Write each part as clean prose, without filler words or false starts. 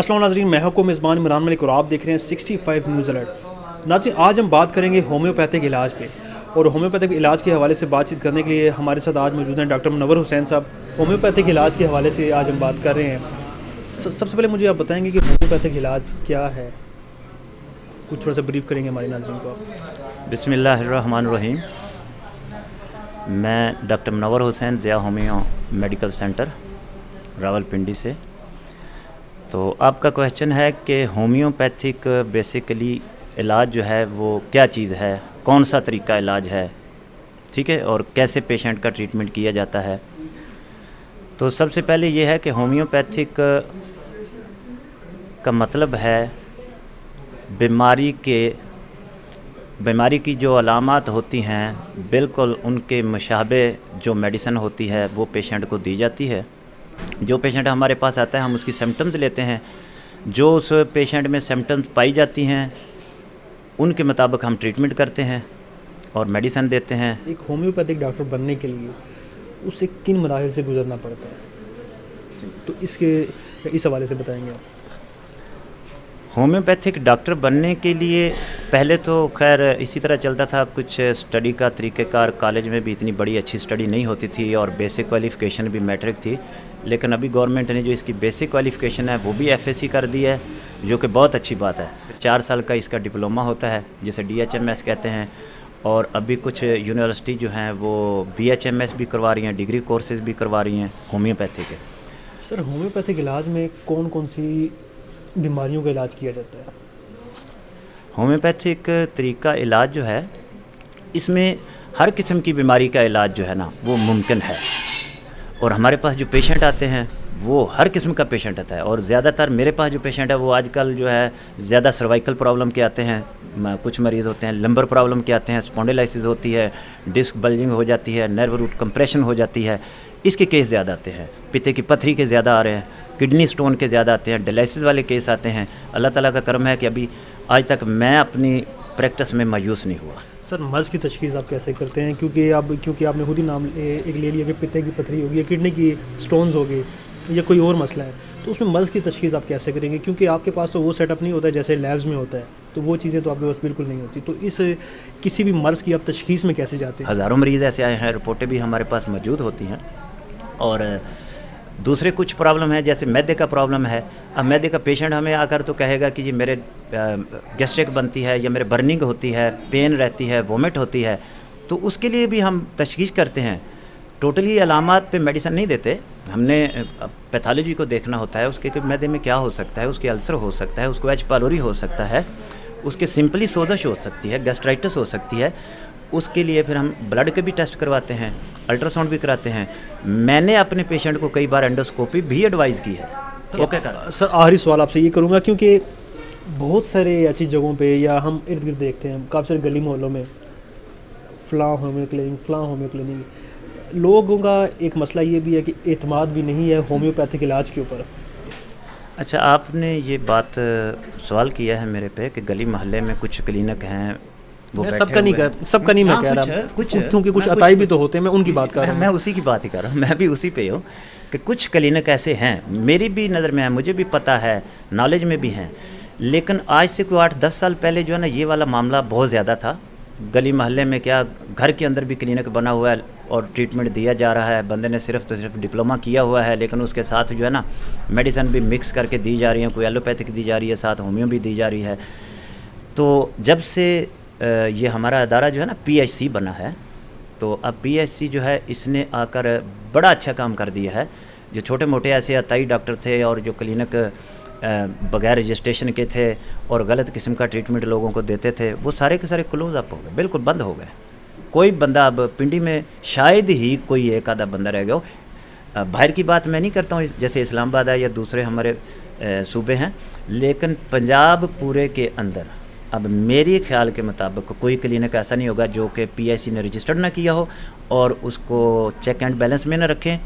السلام ناظرین، میں ہوں میزبان عمران ملک اور آپ دیکھ رہے ہیں 65 نیوز الرٹ۔ ناظرین، آج ہم بات کریں گے ہومیوپیتھک علاج پہ، اور ہومیوپیتھک علاج کے حوالے سے بات چیت کرنے کے لیے ہمارے ساتھ آج موجود ہیں ڈاکٹر منور حسین صاحب۔ ہومیوپیتھک علاج کے حوالے سے آج ہم بات کر رہے ہیں۔ سب سے پہلے مجھے آپ بتائیں گے کہ ہومیوپیتھک علاج کیا ہے، کچھ تھوڑا سا بریف کریں گے ہمارے ناظرین کو آپ۔ بسم اللہ الرحمن الرحیم۔ میں doctor Munawar Hussain, Zia homeo medical centre Rawalpindi سے۔ تو آپ کا کویشچن ہے کہ ہومیوپیتھک بیسیکلی علاج جو ہے وہ کیا چیز ہے، کون سا طریقہ علاج ہے، ٹھیک ہے، اور کیسے پیشنٹ کا ٹریٹمنٹ کیا جاتا ہے۔ تو سب سے پہلے یہ ہے کہ ہومیوپیتھک کا مطلب ہے بیماری کی جو علامات ہوتی ہیں بالکل ان کے مشابہ جو میڈیسن ہوتی ہے وہ پیشنٹ کو دی جاتی ہے۔ جو پیشنٹ ہمارے پاس آتا ہے ہم اس کی سمٹمز لیتے ہیں، جو اس پیشنٹ میں سمٹمز پائی جاتی ہیں ان کے مطابق ہم ٹریٹمنٹ کرتے ہیں اور میڈیسن دیتے ہیں۔ ایک ہومیوپیتھک ڈاکٹر بننے کے لیے اسے کن مراحل سے گزرنا پڑتا ہے، تو اس حوالے سے بتائیں گے آپ۔ ہومیوپیتھک ڈاکٹر بننے کے لیے پہلے تو خیر اسی طرح چلتا تھا، کچھ اسٹڈی کا طریقہ کار کالج میں بھی اتنی بڑی اچھی اسٹڈی نہیں ہوتی تھی اور بیسک کوالیفیکیشن بھی میٹرک تھی، لیکن ابھی گورنمنٹ نے جو اس کی بیسک کوالیفیکیشن ہے وہ بھی FSC کر دی ہے، جو کہ بہت اچھی بات ہے۔ 4 سال کا اس کا ڈپلومہ ہوتا ہے جسے DHMS کہتے ہیں، اور ابھی کچھ یونیورسٹی جو ہیں وہ BHMS بھی کروا رہی ہیں، ڈگری کورسز بھی کروا رہی ہیں ہومیوپیتھی کے۔ سر، ہومیوپیتھک علاج میں کون کون سی بیماریوں کا علاج کیا جاتا ہے؟ ہومیوپیتھک طریقہ علاج جو ہے اس میں ہر قسم کی بیماری کا علاج جو ہے نا وہ ممکن ہے، اور ہمارے پاس جو پیشنٹ آتے ہیں وہ ہر قسم کا پیشنٹ آتا ہے، اور زیادہ تر میرے پاس جو پیشنٹ ہے وہ آج کل جو ہے زیادہ سروائیکل پرابلم کے آتے ہیں، کچھ مریض ہوتے ہیں لمبر پرابلم کے آتے ہیں، اسپونڈیلائسس ہوتی ہے، ڈسک بلجنگ ہو جاتی ہے، نرو روٹ کمپریشن ہو جاتی ہے، اس کے کیس زیادہ آتے ہیں، پتے کی پتھری کے زیادہ آ رہے ہیں، کڈنی سٹون کے زیادہ آتے ہیں، ڈیلائسس والے کیس آتے ہیں۔ اللہ تعالیٰ کا کرم ہے کہ ابھی آج تک میں اپنی پریکٹس میں مایوس نہیں ہوا۔ سر، مرض کی تشخیص آپ کیسے کرتے ہیں؟ کیونکہ آپ نے خود ہی نام ایک لے لیا کہ پتے کی پتھری ہوگی یا کڈنی کی سٹونز ہوگی یا کوئی اور مسئلہ ہے، تو اس میں مرض کی تشخیص آپ کیسے کریں گے؟ کیونکہ آپ کے پاس تو وہ سیٹ اپ نہیں ہوتا ہے جیسے لیبز میں ہوتا ہے، تو وہ چیزیں تو آپ کے پاس بالکل نہیں ہوتی، تو کسی بھی مرض کی آپ تشخیص میں کیسے جاتے ہیں؟ ہزاروں مریض ایسے آئے ہیں، رپورٹیں بھی ہمارے پاس موجود ہوتی ہیں، اور دوسرے کچھ پرابلم ہے جیسے میدے کا پرابلم ہے۔ اب میدے کا پیشنٹ ہمیں آ کر تو کہے گا کہ جی میرے گیسٹرک بنتی ہے یا میرے برننگ ہوتی ہے، پین رہتی ہے، وومٹ ہوتی ہے، تو اس کے لیے بھی ہم تشخیص کرتے ہیں۔ ٹوٹلی علامات پہ میڈیسن نہیں دیتے، ہم نے پیتھالوجی کو دیکھنا ہوتا ہے، اس کے میدے میں کیا ہو سکتا ہے، اس کے السر ہو سکتا ہے، اس کو ایچ پالوری ہو سکتا ہے، اس کے سمپلی سوزش ہو سکتی ہے، گیسٹرائٹس ہو سکتی ہے۔ اس کے لیے پھر ہم بلڈ کے بھی ٹیسٹ کرواتے ہیں، الٹرا ساؤنڈ بھی کراتے ہیں۔ میں نے اپنے پیشنٹ کو کئی بار انڈوسکوپی بھی ایڈوائز کی ہے۔ سر، آخری سوال آپ سے یہ کروں گا، کیونکہ بہت سارے ایسی جگہوں پہ یا ہم ارد گرد دیکھتے ہیں کافی سارے گلی محلوں میں فلاں ہومیو کلینک، لوگوں کا ایک مسئلہ یہ بھی ہے کہ اعتماد بھی نہیں ہے ہومیوپیتھک علاج کے اوپر۔ اچھا، آپ نے یہ بات سوال کیا ہے میرے پہ کہ گلی محلے میں کچھ کلینک ہیں، وہ سب کا نہیں میں کہہ رہا، کیونکہ کچھ عطائی بھی تو ہوتے ہیں، میں ان کی بات کر رہا ہوں۔ میں اسی کی بات ہی کر رہا ہوں، میں بھی اسی پہ ہوں کہ کچھ کلینک ایسے ہیں، میری بھی نظر میں ہے، مجھے بھی پتہ ہے، نالج میں بھی ہیں، لیکن آج سے کوئی 8-10 سال پہلے جو ہے نا یہ والا معاملہ بہت زیادہ تھا۔ گلی محلے میں کیا، گھر کے اندر بھی کلینک بنا ہوا ہے اور ٹریٹمنٹ دیا جا رہا ہے، بندے نے صرف ڈپلومہ کیا ہوا ہے، لیکن اس کے ساتھ جو ہے نا میڈیسن بھی مکس کر کے دی جا رہی ہیں، کوئی ایلوپیتھک دی جا رہی ہے، ساتھ ہومیو بھی دی جا رہی ہے۔ تو جب سے یہ ہمارا ادارہ جو ہے نا PHC بنا ہے، تو اب PHC جو ہے اس نے آ کر بڑا اچھا کام کر دیا ہے۔ جو چھوٹے موٹے ایسے عطائی ڈاکٹر تھے اور جو کلینک بغیر رجسٹریشن کے تھے اور غلط قسم کا ٹریٹمنٹ لوگوں کو دیتے تھے، وہ سارے کے سارے کلوز اپ ہو گئے، بالکل بند ہو گئے۔ کوئی بندہ اب پنڈی میں شاید ہی کوئی ایک آدھا بندہ رہ گیا ہو۔ باہر کی بات میں نہیں کرتا ہوں جیسے اسلام آباد ہے یا دوسرے ہمارے صوبے ہیں، لیکن پنجاب پورے کے اندر اب میرے خیال کے مطابق کوئی کلینک ایسا نہیں ہوگا جو کہ PIC نے رجسٹرڈ نہ کیا ہو اور اس کو چیک اینڈ بیلنس میں نہ رکھیں۔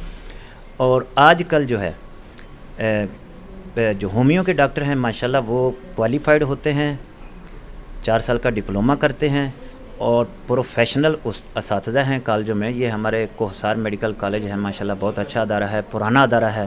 اور آج کل جو ہے جو ہومیو کے ڈاکٹر ہیں ماشاءاللہ وہ کوالیفائڈ ہوتے ہیں، 4 سال کا ڈپلومہ کرتے ہیں اور پروفیشنل اساتذہ ہیں کالجوں میں۔ یہ ہمارے کوہسار میڈیکل کالج ہے، ماشاءاللہ بہت اچھا ادارہ ہے، پرانا ادارہ ہے،